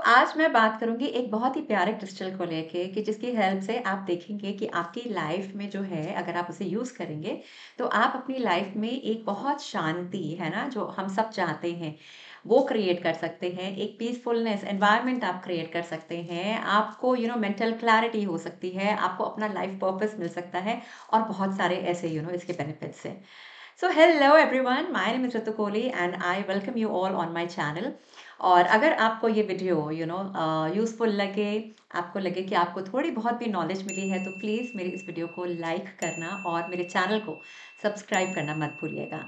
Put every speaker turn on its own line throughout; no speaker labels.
आज मैं बात करूँगी एक बहुत ही प्यारे क्रिस्टल को लेके कि जिसकी हेल्प से आप देखेंगे कि आपकी लाइफ में जो है अगर आप उसे यूज़ करेंगे, तो आप अपनी लाइफ में एक बहुत शांति, है ना? जो हम सब चाहते हैं, वो क्रिएट कर सकते हैं। एक पीसफुलनेस एनवायरनमेंट आप क्रिएट कर सकते हैं। आपको मेंटल क्लैरिटी हो सकती है, आपको अपना लाइफ पर्पस मिल सकता है और बहुत सारे ऐसे इसके बेनिफिट्स हैं। Hello everyone, my name is Ritu Kohli and I welcome you all on my channel. और अगर आपको ये वीडियो यूज़फुल लगे, आपको लगे कि आपको थोड़ी बहुत भी नॉलेज मिली है, तो प्लीज़ मेरी इस वीडियो को लाइक करना और मेरे चैनल को सब्सक्राइब करना मत भूलिएगा।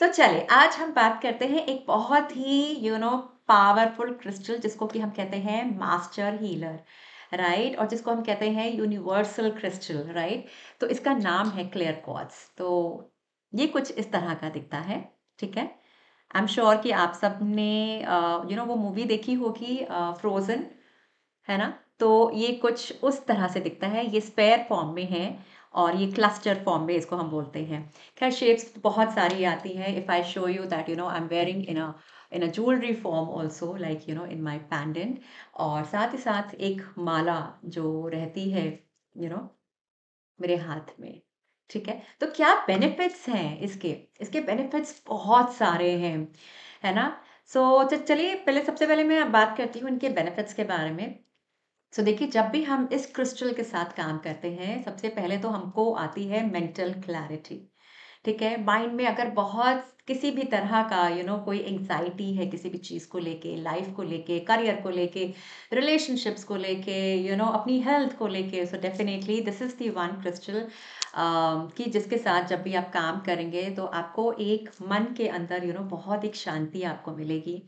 चलिए आज हम बात करते हैं एक बहुत ही पावरफुल क्रिस्टल जिसको कि हम कहते हैं मास्टर हीलर, राइट? और जिसको हम कहते हैं यूनिवर्सल क्रिस्टल, राइट? तो इसका नाम है क्लियर क्वार्ट्ज। तो ये कुछ इस तरह का दिखता है, ठीक है? आई एम श्योर कि आप सबने वो मूवी देखी होगी फ्रोज़न, है ना? तो ये कुछ उस तरह से दिखता है, ये स्पेयर फॉर्म में है और ये क्लस्टर फॉर्म में इसको हम बोलते हैं। ख़ैर शेप्स बहुत सारी आती हैं। If I show you that I am wearing in a jewellery form also like in my pendant, और साथ ही साथ एक माला जो रहती है यू नो मेरे हाथ में, ठीक है? तो क्या बेनिफिट्स हैं इसके? इसके बेनिफिट्स बहुत सारे हैं, है ना? चलिए पहले सबसे पहले मैं बात करती हूँ इनके बेनिफिट्स के बारे में। देखिए, जब भी हम इस क्रिस्टल के साथ काम करते हैं, सबसे पहले तो हमको आती है मेंटल क्लैरिटी, ठीक है? माइंड में अगर बहुत किसी भी तरह का कोई एंग्ज़ायटी है किसी भी चीज़ को लेके, लाइफ़ को लेके, करियर को लेके, रिलेशनशिप्स को लेके, अपनी हेल्थ को लेके, so definitely this is the one crystal कि जिसके साथ जब भी आप काम करेंगे, तो आपको एक मन के अंदर बहुत एक शांति आपको मिलेगी।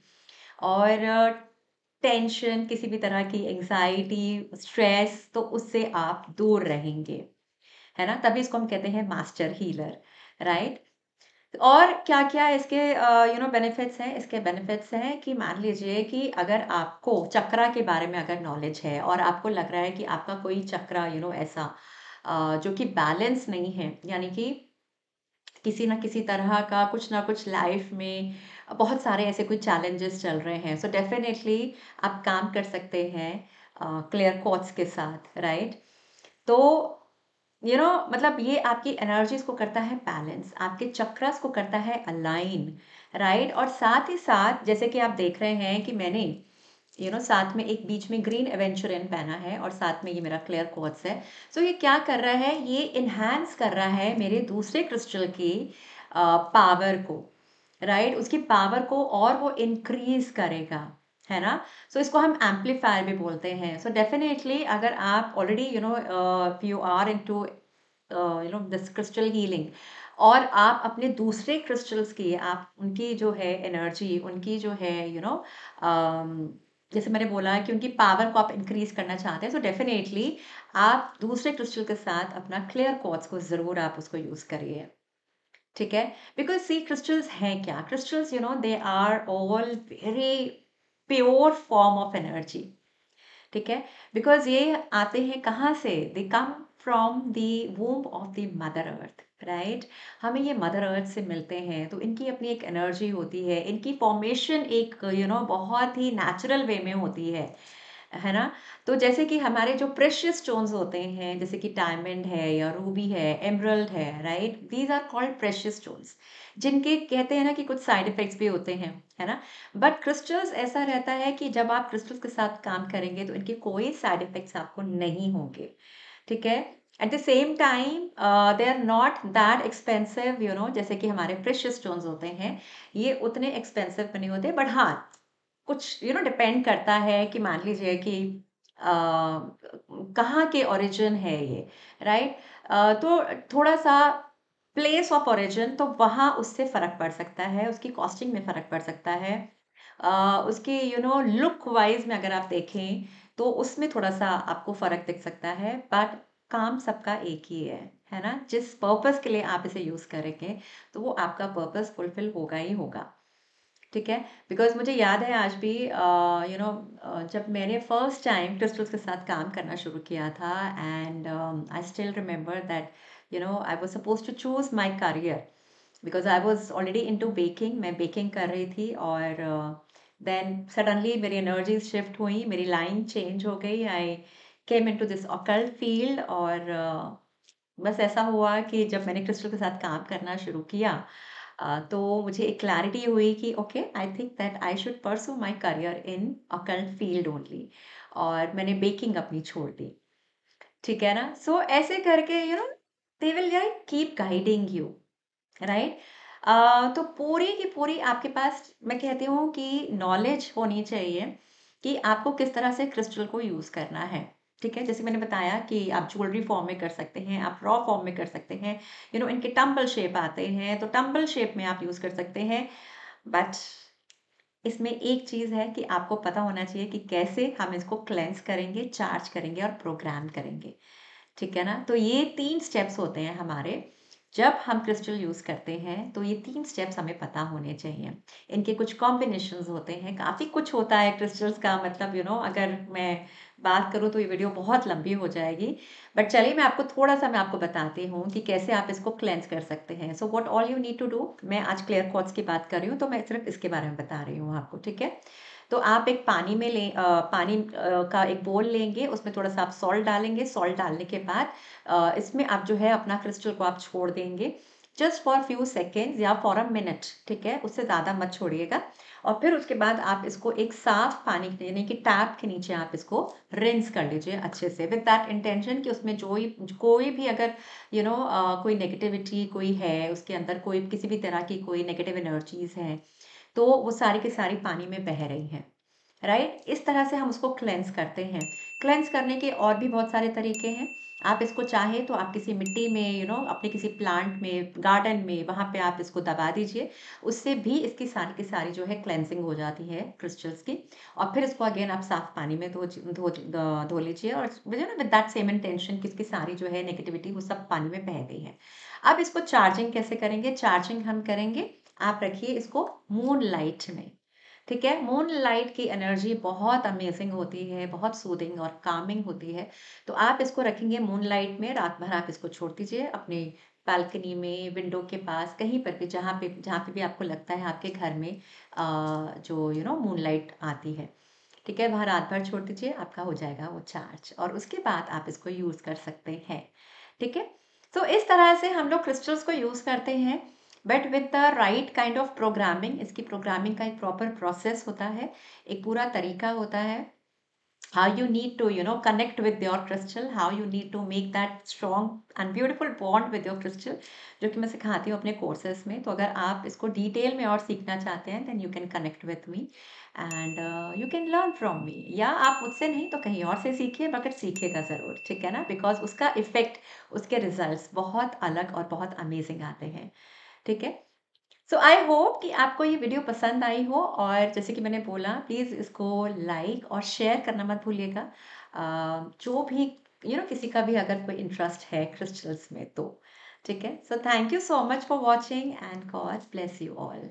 और टेंशन, किसी भी तरह की एंग्ज़ायटी, स्ट्रेस, तो उससे आप दूर रहेंगे, है ना? तभी इसको हम कहते हैं मास्टर हीलर, राइट? और क्या-क्या इसके बेनिफिट्स हैं? इसके बेनिफिट्स हैं कि मान लीजिए कि अगर आपको चक्रा के बारे में अगर नॉलेज है और आपको लग रहा है कि आपका कोई चक्रा ऐसा जो कि बैलेंस नहीं है, यानी कि किसी न किसी तरह का कुछ ना कुछ लाइफ में बहुत सारे ऐसे कोई चैलेंजेस चल रहे हैं, सो डेफिनेटली आप काम कर सकते हैं क्लियर क्वार्ट्ज के साथ, राइट? तो मतलब ये आपकी एनर्जीज को करता है बैलेंस, आपके चक्रास को करता है अलाइन, राइट? और साथ ही साथ जैसे कि आप देख रहे हैं कि मैंने साथ में एक बीच में ग्रीन एवेंचुरिन पहना है और साथ में ये मेरा क्लियर क्वार्ट्ज है। ये क्या कर रहा है, ये इन्हांस कर रहा है मेरे दूसरे क्रिस्टल की पावर को, राइट? उसकी पावर को और वो इंक्रीज करेगा, है ना? इसको हम एम्पलीफायर भी बोलते हैं। डेफिनेटली अगर आप already if you are into this crystal healing और आप अपने दूसरे क्रिस्टल्स की आप उनकी जो है एनर्जी, उनकी जो है जैसे मैंने बोला कि उनकी पावर को आप इंक्रीज करना चाहते हैं, डेफिनेटली आप दूसरे क्रिस्टल के साथ अपना क्लियर क्वार्ट्ज को ज़रूर आप उसको यूज़ करिए, ठीक है? बिकॉज़ सी क्रिस्टल्स हैं क्या? Crystals they are all very pure form of energy, ठीक है? बिकॉज़ ये आते हैं कहाँ से? They come from the womb of the mother earth, right? हमें ये मदर अर्थ से मिलते हैं, तो इनकी अपनी एक एनर्जी होती है, इनकी फॉर्मेशन एक बहुत ही नेचुरल वे में होती है ना? तो जैसे कि हमारे जो प्रेशियस स्टोन्स होते हैं, जैसे कि डायमंड है या रूबी है, एमराल्ड है, right? These are called precious stones, जिनके कहते हैं ना कि कुछ साइड इफेक्ट्स भी होते हैं, है ना? बट क्रिस्टल्स ऐसा रहता है कि जब आप क्रिस्टल्स के साथ काम करेंगे तो इनके कोई साइड इफेक्ट्स आपको नहीं होंगे, ठीक है? At the same time they are not that expensive, जैसे कि हमारे प्रेशियस स्टोन्स होते हैं, ये उतने एक्सपेंसिव नहीं होते, बट हाँ, कुछ डिपेंड करता है कि मान लीजिए कि कहाँ के ओरिजिन है ये, राइट? तो थोड़ा-सा प्लेस ऑफ ओरिजिन, तो वहाँ उससे फ़र्क पड़ सकता है, उसकी कॉस्टिंग में फ़र्क पड़ सकता है। उसकी लुक वाइज़ में अगर आप देखें, तो उसमें थोड़ा-सा आपको फ़र्क दिख सकता है, बट काम सबका एक ही है ना? जिस पर्पज़ के लिए आप इसे यूज़ करेंगे, तो वो आपका पर्पज़ फुलफ़िल होगा ही होगा। ठीक है? बिकॉज़ मुझे याद है आज भी जब मैंने फर्स्ट टाइम क्रिस्टल्स के साथ काम करना शुरू किया था, and I still remember that I was supposed to choose my career because I was already into baking, मैं बेकिंग कर रही थी और देन सडनली मेरी एनर्जीज शिफ्ट हुई, मेरी लाइन चेंज हो गई, I came into this occult field. और बस ऐसा हुआ कि जब मैंने क्रिस्टल के साथ काम करना शुरू किया, तो मुझे एक क्लैरिटी हुई कि okay, I think that I should pursue my career in occult field only. और मैंने बेकिंग अपनी छोड़ दी, ठीक है ना? सो ऐसे करके they will like keep guiding you, right? तो पूरी की पूरी आपके पास, मैं कहती हूँ कि नॉलेज होनी चाहिए कि आपको किस तरह से क्रिस्टल को यूज़ करना है, ठीक है? जैसे मैंने बताया कि आप ज्वेलरी फॉर्म में कर सकते हैं, आप रॉ फॉर्म में कर सकते हैं, इनके टंबल शेप आते हैं, तो टंबल शेप में आप यूज़ कर सकते हैं। बट इसमें एक चीज़ है कि आपको पता होना चाहिए कि कैसे हम इसको क्लेंस करेंगे, चार्ज करेंगे और प्रोग्राम करेंगे, ठीक है ना? तो ये 3 स्टेप्स होते हैं हमारे। जब हम क्रिस्टल यूज़ करते हैं, तो ये 3 स्टेप्स हमें पता होने चाहिए। इनके कुछ कॉम्बिनेशंस होते हैं, काफ़ी कुछ होता है क्रिस्टल्स का, मतलब अगर मैं बात करूँ तो ये वीडियो बहुत लंबी हो जाएगी। बट चलिए मैं आपको थोड़ा-सा मैं आपको बताती हूँ कि कैसे आप इसको क्लेंस कर सकते हैं। So what all you need to do, मैं आज क्लियर क्वार्ट्ज की बात कर रही हूँ, तो मैं सिर्फ़ इसके बारे में बता रही हूँ आपको, ठीक है? तो आप एक पानी का एक बोल लेंगे, उसमें थोड़ा-सा आप सॉल्ट डालेंगे, सॉल्ट डालने के बाद इसमें आप जो है अपना क्रिस्टल को आप छोड़ देंगे जस्ट फॉर फ्यू सेकेंड्स या फॉर अ मिनट, ठीक है? उससे ज़्यादा मत छोड़िएगा। और फिर उसके बाद आप इसको एक साफ पानी यानी कि टैप के नीचे आप इसको रिंस कर लीजिए अच्छे से, विद दैट इंटेंशन कि उसमें कोई भी अगर कोई नेगेटिविटी कोई है उसके अंदर, कोई किसी भी तरह की कोई नेगेटिव एनर्जीज हैं, तो वो सारी की सारी पानी में बह रही हैं, राइट? इस तरह से हम उसको क्लेंस करते हैं। क्लेंस करने के और भी बहुत सारे तरीके हैं। आप इसको चाहें तो आप किसी मिट्टी में, अपने किसी प्लांट में, गार्डन में, वहाँ पे आप इसको दबा दीजिए। उससे भी इसकी सारी की सारी जो है क्लेंसिंग हो जाती है क्रिस्टल्स की। और फिर इसको अगेन आप साफ पानी में धो लीजिए, और विद दैट सेम इंटेंशन कि इसकी सारी जो है नेगेटिविटी वो सब पानी में बह गई है। अब इसको चार्जिंग कैसे करेंगे? चार्जिंग हम करेंगे, आप रखिए इसको मून लाइट में, ठीक है? मून लाइट की एनर्जी बहुत अमेजिंग होती है, बहुत सूदिंग और कामिंग होती है। तो आप इसको रखेंगे मून लाइट में, रात भर आप इसको छोड़ दीजिए अपनी बालकनी में, विंडो के पास, कहीं पर भी जहाँ पे भी आपको लगता है आपके घर में जो मून लाइट आती है, ठीक है? वहाँ रात भर छोड़ दीजिए, आपका हो जाएगा वो चार्ज, और उसके बाद आप इसको यूज़ कर सकते हैं, ठीक है? तो इस तरह से हम लोग क्रिस्टल्स को यूज़ करते हैं, but with the right kind of programming. इसकी प्रोग्रामिंग का एक प्रॉपर प्रोसेस होता है, एक पूरा तरीका होता है। How you need to connect with your crystal, how you need to make that strong and beautiful bond with your crystal, जो कि मैं सिखाती हूँ अपने कोर्सेज में। तो अगर आप इसको डिटेल में और सीखना चाहते हैं, then you can connect with me and you can learn from me, या आप मुझसे नहीं तो कहीं और से सीखिए, मगर सीखिएगा ज़रूर, ठीक है ना? बिकॉज उसका इफेक्ट, उसके रिजल्ट्स बहुत अलग और बहुत अमेजिंग आते हैं, ठीक है? सो आई होप कि आपको ये वीडियो पसंद आई हो, और जैसे कि मैंने बोला, प्लीज़ इसको लाइक और शेयर करना मत भूलिएगा। जो भी किसी का भी अगर कोई इंटरेस्ट है क्रिस्टल्स में, तो ठीक है? So thank you so much for watching and God bless you all.